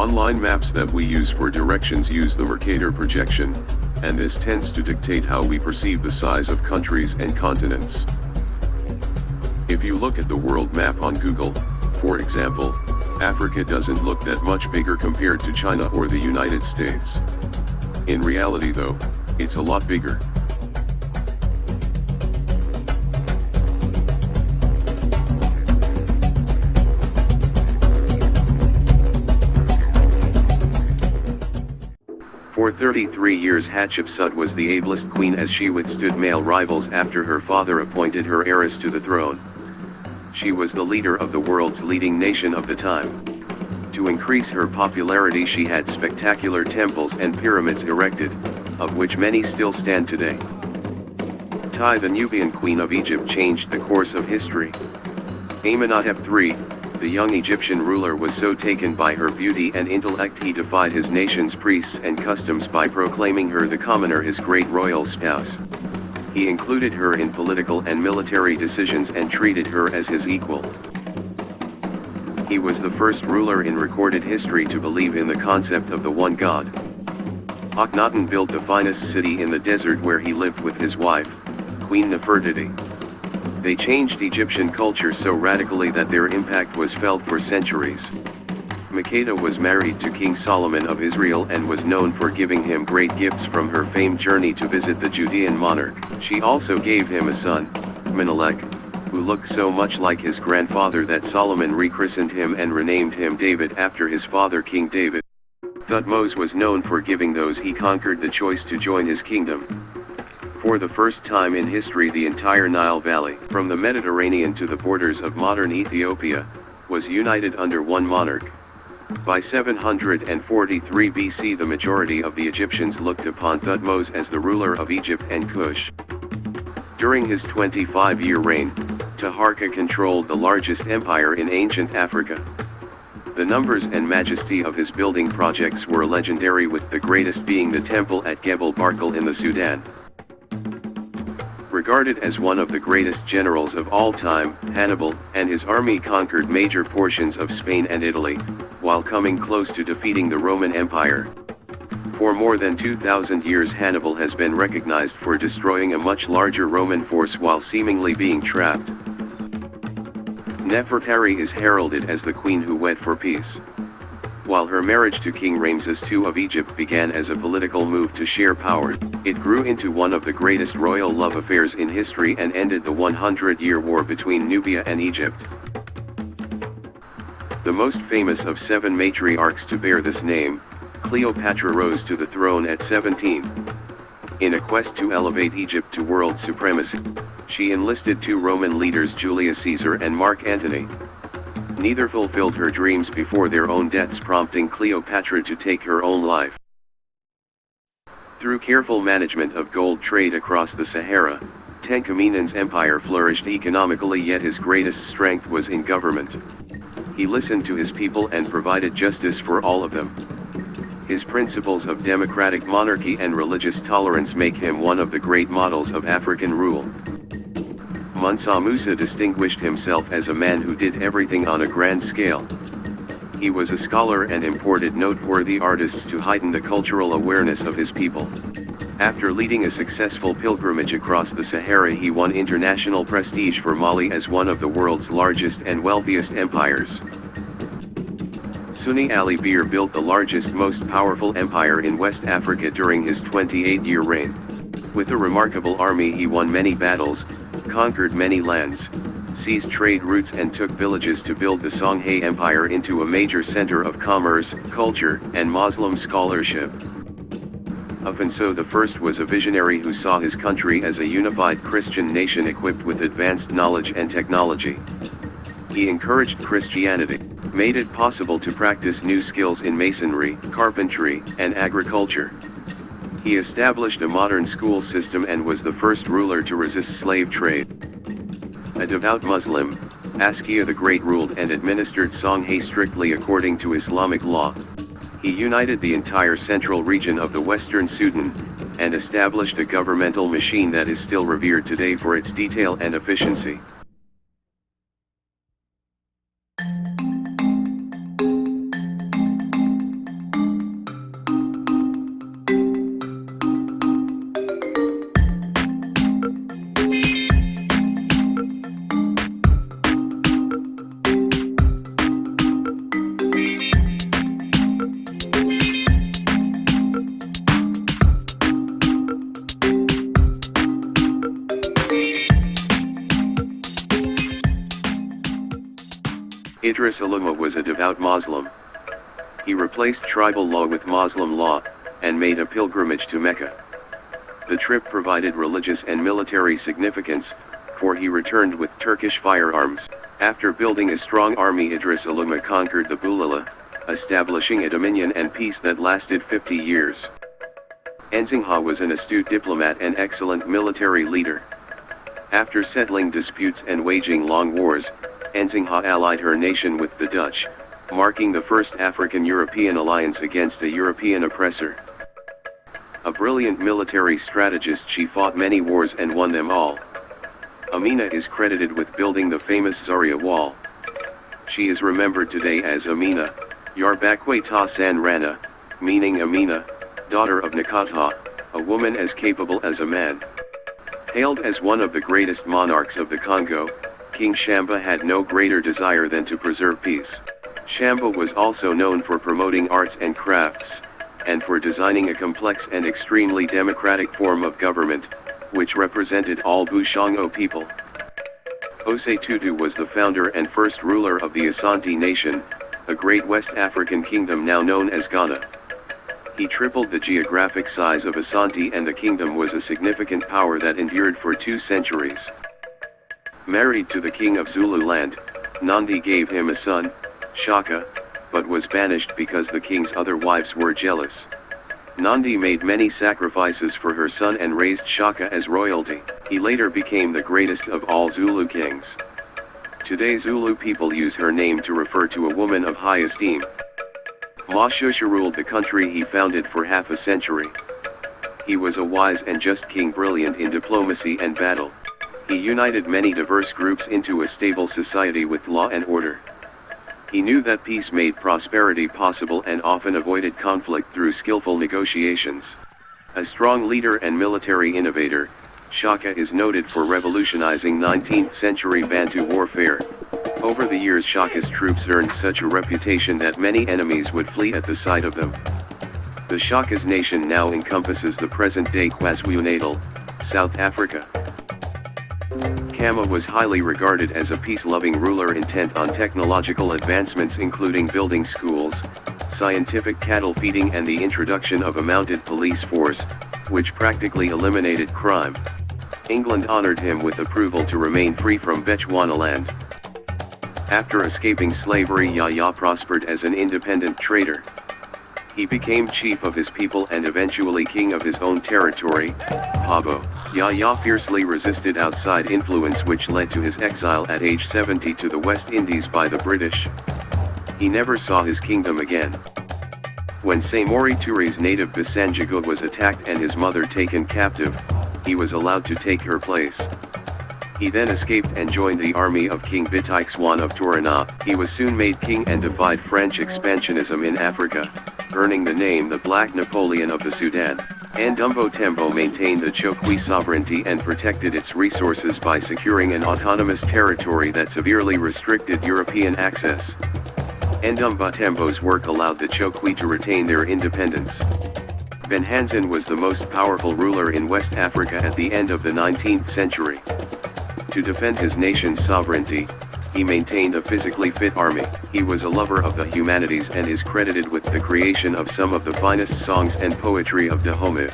Online maps that we use for directions use the Mercator projection, and this tends to dictate how we perceive the size of countries and continents. If you look at the world map on Google, for example, Africa doesn't look that much bigger compared to China or the United States. In reality though, it's a lot bigger. For 33 years Hatshepsut was the ablest queen as she withstood male rivals after her father appointed her heiress to the throne. She was the leader of the world's leading nation of the time. To increase her popularity she had spectacular temples and pyramids erected, of which many still stand today. Tai, the Nubian queen of Egypt, changed the course of history. Amenhotep III, the young Egyptian ruler, was so taken by her beauty and intellect he defied his nation's priests and customs by proclaiming her the commoner his great royal spouse. He included her in political and military decisions and treated her as his equal. He was the first ruler in recorded history to believe in the concept of the one God. Akhenaten built the finest city in the desert where he lived with his wife, Queen Nefertiti. They changed Egyptian culture so radically that their impact was felt for centuries. Makeda was married to King Solomon of Israel and was known for giving him great gifts from her famed journey to visit the Judean monarch. She also gave him a son, Menelik, who looked so much like his grandfather that Solomon rechristened him and renamed him David after his father King David. Thutmose was known for giving those he conquered the choice to join his kingdom. For the first time in history the entire Nile Valley, from the Mediterranean to the borders of modern Ethiopia, was united under one monarch. By 743 BC the majority of the Egyptians looked upon Thutmose as the ruler of Egypt and Kush. During his 25-year reign, Taharqa controlled the largest empire in ancient Africa. The numbers and majesty of his building projects were legendary, with the greatest being the temple at Gebel Barkal in the Sudan. Regarded as one of the greatest generals of all time, Hannibal and his army conquered major portions of Spain and Italy, while coming close to defeating the Roman Empire. For more than 2,000 years Hannibal has been recognized for destroying a much larger Roman force while seemingly being trapped. Nefertari is heralded as the queen who wed for peace. While her marriage to King Ramses II of Egypt began as a political move to share power, it grew into one of the greatest royal love affairs in history and ended the 100-year war between Nubia and Egypt. The most famous of 7 matriarchs to bear this name, Cleopatra rose to the throne at 17. In a quest to elevate Egypt to world supremacy, she enlisted 2 Roman leaders, Julius Caesar and Mark Antony. Neither fulfilled her dreams before their own deaths, prompting Cleopatra to take her own life. Through careful management of gold trade across the Sahara, Tenkaminen's empire flourished economically, yet his greatest strength was in government. He listened to his people and provided justice for all of them. His principles of democratic monarchy and religious tolerance make him one of the great models of African rule. Mansa Musa distinguished himself as a man who did everything on a grand scale. He was a scholar and imported noteworthy artists to heighten the cultural awareness of his people. After leading a successful pilgrimage across the Sahara, he won international prestige for Mali as one of the world's largest and wealthiest empires. Sunni Ali Bir built the largest, most powerful empire in West Africa during his 28-year reign. With a remarkable army he won many battles, conquered many lands, seized trade routes and took villages to build the Songhai Empire into a major center of commerce, culture, and Muslim scholarship. Afonso I was a visionary who saw his country as a unified Christian nation equipped with advanced knowledge and technology. He encouraged Christianity, made it possible to practice new skills in masonry, carpentry, and agriculture. He established a modern school system and was the first ruler to resist slave trade. A devout Muslim, Askia the Great ruled and administered Songhai strictly according to Islamic law. He united the entire central region of the Western Sudan, and established a governmental machine that is still revered today for its detail and efficiency. Idris Uluma was a devout Muslim. He replaced tribal law with Muslim law, and made a pilgrimage to Mecca. The trip provided religious and military significance, for he returned with Turkish firearms. After building a strong army, Idris Uluma conquered the Bulala, establishing a dominion and peace that lasted 50 years. Anheuser was an astute diplomat and excellent military leader. After settling disputes and waging long wars, Anheuser allied her nation with the Dutch, marking the first African-European alliance against a European oppressor. A brilliant military strategist, she fought many wars and won them all. Amina is credited with building the famous Zaria Wall. She is remembered today as Amina, Yarbakwe Ta San Rana, meaning Amina, daughter of Nakata, a woman as capable as a man. Hailed as one of the greatest monarchs of the Congo, King Shamba had no greater desire than to preserve peace. Shamba was also known for promoting arts and crafts, and for designing a complex and extremely democratic form of government, which represented all Bushango people. Osei Tutu was the founder and first ruler of the Asante Nation, a great West African kingdom now known as Ghana. He tripled the geographic size of Asante, and the kingdom was a significant power that endured for 2 centuries. Married to the king of Zululand, Nandi gave him a son, Shaka, but was banished because the king's other wives were jealous. Nandi made many sacrifices for her son and raised Shaka as royalty. He later became the greatest of all Zulu kings. Today Zulu people use her name to refer to a woman of high esteem. Mashusha ruled the country he founded for half a century. He was a wise and just king, brilliant in diplomacy and battle. He united many diverse groups into a stable society with law and order. He knew that peace made prosperity possible and often avoided conflict through skillful negotiations. A strong leader and military innovator, Shaka is noted for revolutionizing 19th-century Bantu warfare. Over the years, Shaka's troops earned such a reputation that many enemies would flee at the sight of them. The Shaka's nation now encompasses the present-day KwaZulu-Natal, South Africa. Khama was highly regarded as a peace-loving ruler intent on technological advancements, including building schools, scientific cattle feeding, and the introduction of a mounted police force, which practically eliminated crime. England honored him with approval to remain free from Bechuanaland. After escaping slavery, Yahya prospered as an independent trader. He became chief of his people and eventually king of his own territory, Pabo. Yahya fiercely resisted outside influence, which led to his exile at age 70 to the West Indies by the British. He never saw his kingdom again. When Samori Toure's native Bisanjagod was attacked and his mother taken captive, he was allowed to take her place. He then escaped and joined the army of King Bitaixwan of Turana. He was soon made king and defied French expansionism in Africa, earning the name the Black Napoleon of the Sudan. Andumbo Tembo maintained the Chokwe sovereignty and protected its resources by securing an autonomous territory that severely restricted European access. Andumba Tembo's work allowed the Chokwe to retain their independence. Benhanzan was the most powerful ruler in West Africa at the end of the 19th century. To defend his nation's sovereignty, he maintained a physically fit army. He was a lover of the humanities and is credited with the creation of some of the finest songs and poetry of Dahomey.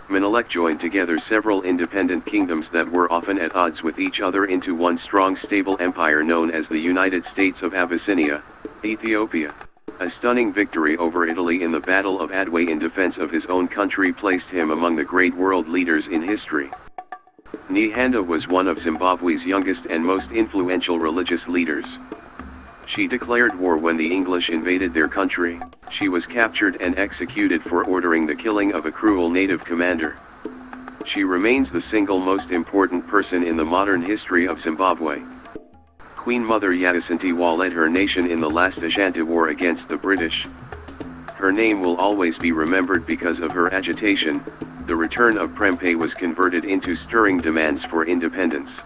Menelik joined together several independent kingdoms that were often at odds with each other into one strong, stable empire known as the United States of Abyssinia, Ethiopia. A stunning victory over Italy in the Battle of Adwa in defense of his own country placed him among the great world leaders in history. Nyanda was one of Zimbabwe's youngest and most influential religious leaders. She declared war when the English invaded their country. She was captured and executed for ordering the killing of a cruel native commander. She remains the single most important person in the modern history of Zimbabwe. Queen Mother Yasintiwa led her nation in the last Ashanti War against the British. Her name will always be remembered because of her agitation. The return of Prempeh was converted into stirring demands for independence.